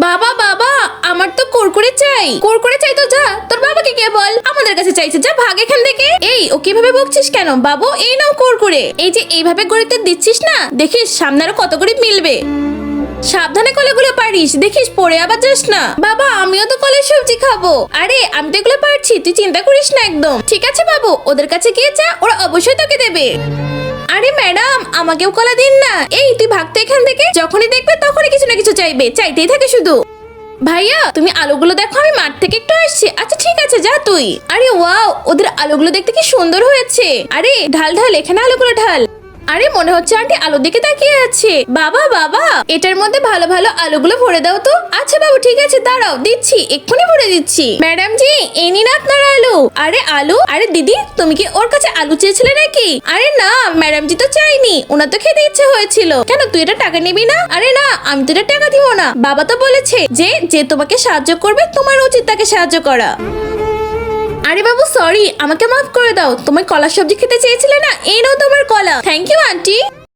বাবা বাবা, আমার তো কুরকুরে চাই। কুরকুরে চাই তো যা তোর বাবাকে কে বল, আমাদের কাছে চাইছে, যা ভাগ এখান থেকে। এই ও কিভাবে বকছিস কেন বাবু? এই নাও কুরকুরে। এই যে এইভাবে গরিবদের দিচ্ছিস না, দেখিস সামনে আরো কত গরিব মিলবে। সাবধানে কলাগুলো পারিস, দেখিস পড়ে আবার যাস না। বাবা আমিও তো কলের সবজি খাবো। আরে আমি তো এগুলো পারছি, তুই চিন্তা করিস না একদম। ঠিক আছে বাবু, ওদের কাছে গিয়ে চা, ওরা অবশ্যই তোকে দেবে। আরে ম্যাডাম আমাকেও কলা দিন না। এই তুই ভাগতে এখান থেকে, যখনই দেখবে তখনই কিছু না কিছু চাইবে, চাইতেই থাকে শুধু। ভাইয়া তুমি আলুগুলো দেখো, আমি মাঠ থেকে একটু আসছি। আচ্ছা ঠিক আছে যা তুই। আরে ওয়াও, ওদের আলুগুলো দেখতে কি সুন্দর হয়েছে। আরে ঢাল ঢাল, এখানে আলুগুলো ঢাল। আরে মনে হচ্ছে আন্টি আলুর দিকে তাকিয়ে আছে। বাবা বাবা, এটার মধ্যে ভালো ভালো আলুগুলো ভরে দাও তো। আচ্ছা বাবু ঠিক আছে, দাঁড়াও দিচ্ছি, এক্ষুনি ভরে দিচ্ছি। ম্যাডাম জি এই নিন আপনার আলু। আরে আলু? আরে দিদি তুমি কি ওর কাছে আলু চেয়েছিলে নাকি? আরে না ম্যাডাম জি তো চাইনি, ওনার তো খেতে ইচ্ছে হয়েছিল। কেন তুই এটা টাকা নিবি না? আরে না আমি তো এটা টাকা দিব না। বাবা তো বলেছে যে যে তোমাকে সাহায্য করবে তোমার উচিত তাকে সাহায্য করা। আরে বাবু সরি, আমাকে মাফ করে দাও। তোমার কলা সবজি খেতে চেয়েছিলে না, এই নাও তোমার কলা। Thank you aunty.